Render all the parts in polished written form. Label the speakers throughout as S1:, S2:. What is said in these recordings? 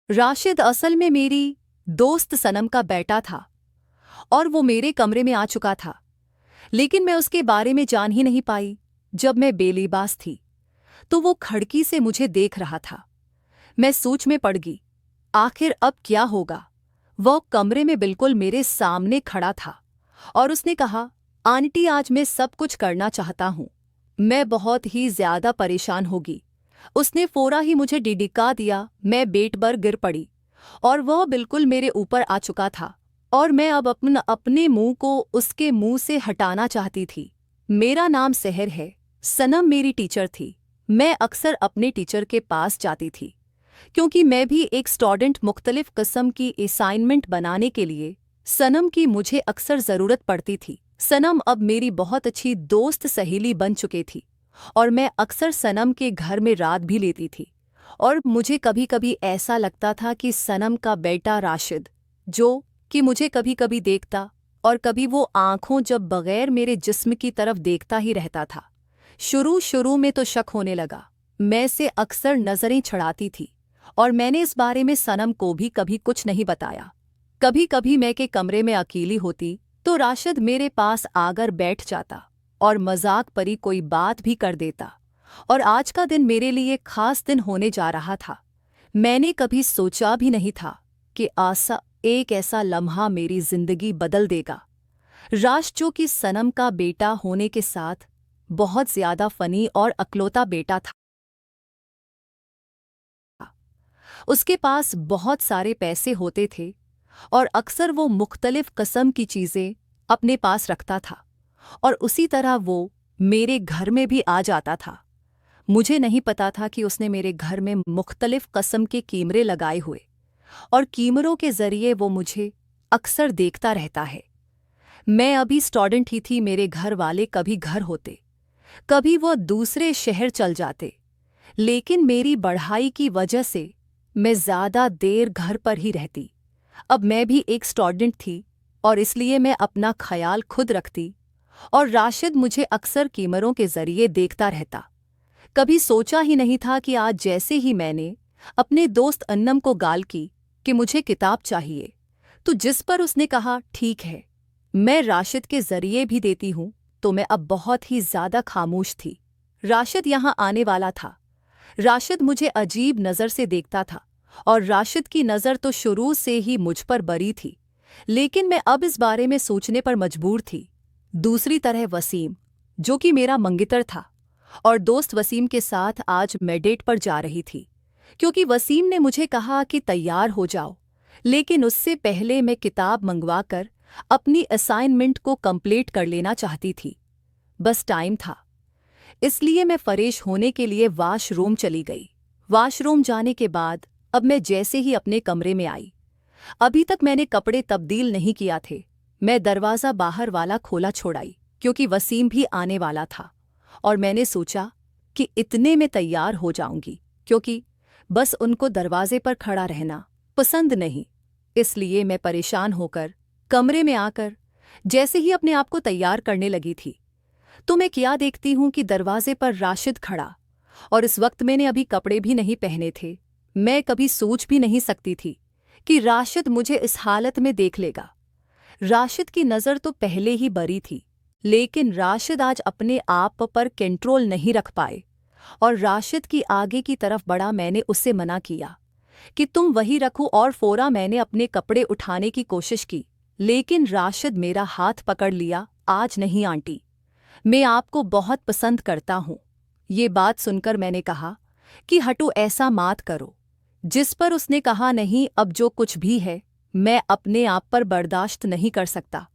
S1: राशिद असल में मेरी दोस्त सनम का बेटा था और वो मेरे कमरे में आ चुका था, लेकिन मैं उसके बारे में जान ही नहीं पाई। जब मैं बेलिबास थी तो वो खिड़की से मुझे देख रहा था। मैं सोच में पड़ गई, आखिर अब क्या होगा। वो कमरे में बिल्कुल मेरे सामने खड़ा था और उसने कहा, आंटी आज मैं सब कुछ करना चाहता हूँ। मैं बहुत ही ज्यादा परेशान होगी। उसने फोरा ही मुझे डिडिका दिया। मैं बेड पर गिर पड़ी और वह बिल्कुल मेरे ऊपर आ चुका था और मैं अब अपने मुंह को उसके मुंह से हटाना चाहती थी। मेरा नाम सहर है। सनम मेरी टीचर थी। मैं अक्सर अपने टीचर के पास जाती थी क्योंकि मैं भी एक स्टूडेंट मुख्तलिफ किस्म की असाइनमेंट बनाने के लिए सनम की मुझे अक्सर ज़रूरत पड़ती थी। सनम अब मेरी बहुत अच्छी दोस्त सहेली बन चुकी थी और मैं अक्सर सनम के घर में रात भी लेती थी। और मुझे कभी कभी ऐसा लगता था कि सनम का बेटा राशिद, जो कि मुझे कभी कभी देखता और कभी वो आंखों जब बगैर मेरे जिस्म की तरफ देखता ही रहता था। शुरू में तो शक होने लगा। मैं से अक्सर नज़रें छड़ाती थी और मैंने इस बारे में सनम को भी कभी कुछ नहीं बताया। कभी कभी मैं के कमरे में अकेली होती तो राशिद मेरे पास आकर बैठ जाता और मजाक परी कोई बात भी कर देता। और आज का दिन मेरे लिए खास दिन होने जा रहा था। मैंने कभी सोचा भी नहीं था कि एक ऐसा लम्हा मेरी जिंदगी बदल देगा। राश, जो कि सनम का बेटा होने के साथ बहुत ज्यादा फनी और अकलौता बेटा था। उसके पास बहुत सारे पैसे होते थे और अक्सर वो मुख्तलिफ किस्म की चीज़ें अपने पास रखता था और उसी तरह वो मेरे घर में भी आ जाता था। मुझे नहीं पता था कि उसने मेरे घर में मुख्तलिफ किस्म के कैमरे लगाए हुए और कैमरों के ज़रिए वो मुझे अक्सर देखता रहता है। मैं अभी स्टूडेंट ही थी। मेरे घर वाले कभी घर होते, कभी वो दूसरे शहर चल जाते, लेकिन मेरी पढ़ाई की वजह से मैं ज़्यादा देर घर पर ही रहती। अब मैं भी एक स्टूडेंट थी और इसलिए मैं अपना ख्याल खुद रखती और राशिद मुझे अक्सर कैमरों के ज़रिए देखता रहता। कभी सोचा ही नहीं था कि आज जैसे ही मैंने अपने दोस्त अन्नम को गाल की कि मुझे किताब चाहिए, तो जिस पर उसने कहा ठीक है, मैं राशिद के ज़रिए भी देती हूँ, तो मैं अब बहुत ही ज़्यादा खामोश थी। राशिद यहाँ आने वाला था। राशिद मुझे अजीब नज़र से देखता था और राशिद की नज़र तो शुरू से ही मुझ पर बरी थी, लेकिन मैं अब इस बारे में सोचने पर मजबूर थी। दूसरी तरह वसीम, जो कि मेरा मंगितर था और दोस्त वसीम के साथ आज मैं डेट पर जा रही थी, क्योंकि वसीम ने मुझे कहा कि तैयार हो जाओ, लेकिन उससे पहले मैं किताब मंगवाकर अपनी असाइनमेंट को कंप्लीट कर लेना चाहती थी। बस टाइम था, इसलिए मैं फ्रेश होने के लिए वॉशरूम चली गई। वॉशरूम जाने के बाद अब मैं जैसे ही अपने कमरे में आई, अभी तक मैंने कपड़े तब्दील नहीं किया थे, मैं दरवाज़ा बाहर वाला खोला छोड़ाई क्योंकि वसीम भी आने वाला था और मैंने सोचा कि इतने में तैयार हो जाऊंगी, क्योंकि बस उनको दरवाजे पर खड़ा रहना पसंद नहीं। इसलिए मैं परेशान होकर कमरे में आकर जैसे ही अपने आप को तैयार करने लगी थी, तो मैं क्या देखती हूँ कि दरवाजे पर राशिद खड़ा। और इस वक्त मैंने अभी कपड़े भी नहीं पहने थे। मैं कभी सोच भी नहीं सकती थी कि राशिद मुझे इस हालत में देख लेगा। राशिद की नज़र तो पहले ही बरी थी, लेकिन राशिद आज अपने आप पर कंट्रोल नहीं रख पाए और राशिद की आगे की तरफ बढ़ा। मैंने उससे मना किया कि तुम वही रखो और फोरा मैंने अपने कपड़े उठाने की कोशिश की, लेकिन राशिद मेरा हाथ पकड़ लिया। आज नहीं आंटी, मैं आपको बहुत पसंद करता हूँ। ये बात सुनकर मैंने कहा कि हटो, ऐसा मत करो। जिस पर उसने कहा, नहीं, अब जो कुछ भी है मैं अपने आप पर बर्दाश्त नहीं कर सकता,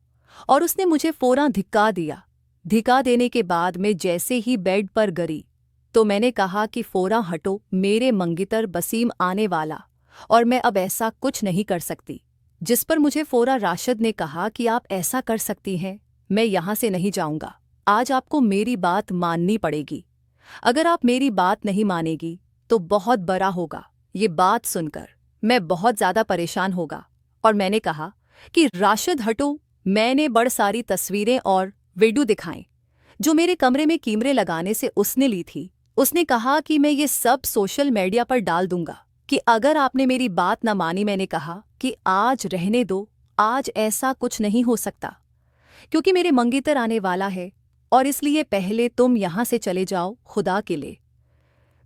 S1: और उसने मुझे फौरन धिक्का दिया। धिक्का देने के बाद मैं जैसे ही बेड पर गिरी तो मैंने कहा कि फौरन हटो, मेरे मंगितर वसीम आने वाला और मैं अब ऐसा कुछ नहीं कर सकती। जिस पर मुझे फौरन राशिद ने कहा कि आप ऐसा कर सकती हैं, मैं यहाँ से नहीं जाऊँगा। आज आपको मेरी बात माननी पड़ेगी। अगर आप मेरी बात नहीं मानेगी तो बहुत बड़ा होगा। ये बात सुनकर मैं बहुत ज़्यादा परेशान होगा और मैंने कहा कि राशिद हटो। मैंने बड़ सारी तस्वीरें और वीडियो दिखाएं जो मेरे कमरे में कैमरे लगाने से उसने ली थी। उसने कहा कि मैं ये सब सोशल मीडिया पर डाल दूंगा, कि अगर आपने मेरी बात न मानी। मैंने कहा कि आज रहने दो, आज ऐसा कुछ नहीं हो सकता, क्योंकि मेरे मंगेतर आने वाला है, और इसलिए पहले तुम यहाँ से चले जाओ खुदा के लिए।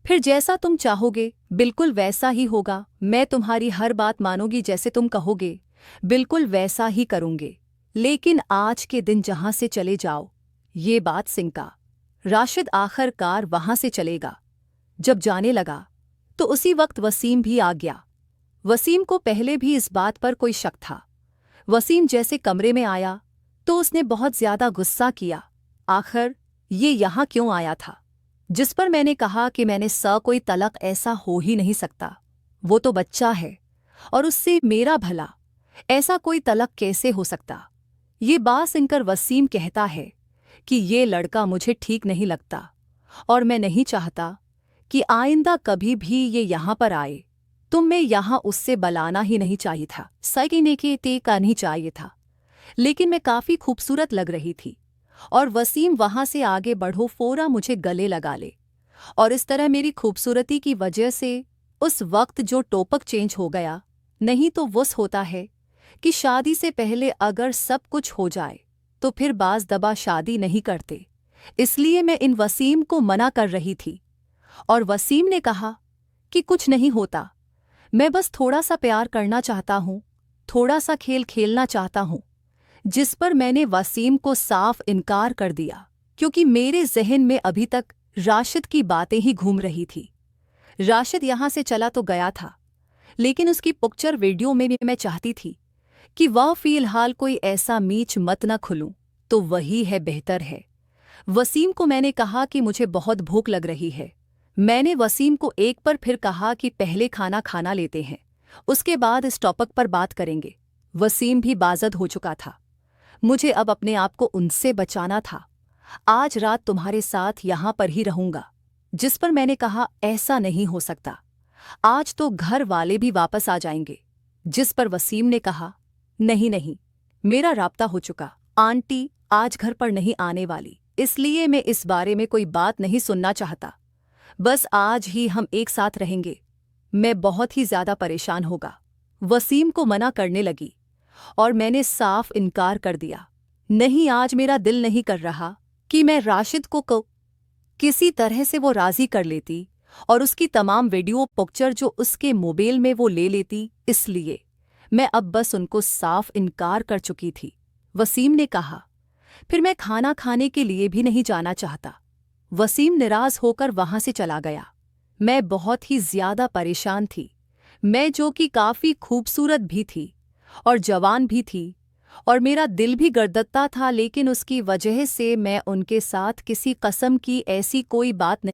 S1: फिर जैसा तुम चाहोगे बिल्कुल वैसा ही होगा। मैं तुम्हारी हर बात मानूंगी, जैसे तुम कहोगे बिल्कुल वैसा ही करूंगे। लेकिन आज के दिन जहां से चले जाओ। ये बात सिंका राशिद आखिरकार वहां से चलेगा। जब जाने लगा तो उसी वक्त वसीम भी आ गया। वसीम को पहले भी इस बात पर कोई शक था। वसीम जैसे कमरे में आया तो उसने बहुत ज्यादा गुस्सा किया। आखिर ये यहाँ क्यों आया था? जिस पर मैंने कहा कि मैंने कोई तलक ऐसा हो ही नहीं सकता। वो तो बच्चा है और उससे मेरा भला, ऐसा कोई तलक कैसे हो सकता? ये बात सुनकर वसीम कहता है कि ये लड़का मुझे ठीक नहीं लगता और मैं नहीं चाहता कि आइंदा कभी भी ये यहाँ पर आए। तुम्हें यहाँ उससे बुलाना ही नहीं चाहिए था, सकीने के ते का नहीं चाहिए था। लेकिन मैं काफ़ी खूबसूरत लग रही थी और वसीम वहाँ से आगे बढ़ो फोरा मुझे गले लगा ले। और इस तरह मेरी खूबसूरती की वजह से उस वक्त जो टॉपिक चेंज हो गया। नहीं तो वस होता है कि शादी से पहले अगर सब कुछ हो जाए तो फिर बाज दबा शादी नहीं करते। इसलिए मैं इन वसीम को मना कर रही थी और वसीम ने कहा कि कुछ नहीं होता, मैं बस थोड़ा सा प्यार करना चाहता हूँ, थोड़ा सा खेल खेलना चाहता हूँ। जिस पर मैंने वसीम को साफ इनकार कर दिया, क्योंकि मेरे जहन में अभी तक राशिद की बातें ही घूम रही थी। राशिद यहाँ से चला तो गया था, लेकिन उसकी पिक्चर वीडियो में भी मैं चाहती थी कि वह फ़िलहाल कोई ऐसा मीच मत न खुलूं तो वही है बेहतर है। वसीम को मैंने कहा कि मुझे बहुत भूख लग रही है। मैंने वसीम को एक बार फिर कहा कि पहले खाना लेते हैं, उसके बाद इस टॉपिक पर बात करेंगे। वसीम भी बाज़द हो चुका था। मुझे अब अपने आप को उनसे बचाना था। आज रात तुम्हारे साथ यहाँ पर ही रहूंगा। जिस पर मैंने कहा ऐसा नहीं हो सकता, आज तो घर वाले भी वापस आ जाएंगे। जिस पर वसीम ने कहा नहीं नहीं, मेरा राब्ता हो चुका, आंटी आज घर पर नहीं आने वाली, इसलिए मैं इस बारे में कोई बात नहीं सुनना चाहता। बस आज ही हम एक साथ रहेंगे। मैं बहुत ही ज्यादा परेशान होगा। वसीम को मना करने लगी और मैंने साफ इनकार कर दिया। नहीं, आज मेरा दिल नहीं कर रहा कि मैं राशिद को किसी तरह से वो राजी कर लेती और उसकी तमाम वीडियो पिक्चर जो उसके मोबाइल में वो ले लेती। इसलिए मैं अब बस उनको साफ इनकार कर चुकी थी। वसीम ने कहा फिर मैं खाना खाने के लिए भी नहीं जाना चाहता। वसीम निराश होकर वहां से चला गया। मैं बहुत ही ज्यादा परेशान थी। मैं जो कि काफ़ी खूबसूरत भी थी और जवान भी थी और मेरा दिल भी गदगदा था, लेकिन उसकी वजह से मैं उनके साथ किसी कसम की ऐसी कोई बात नहीं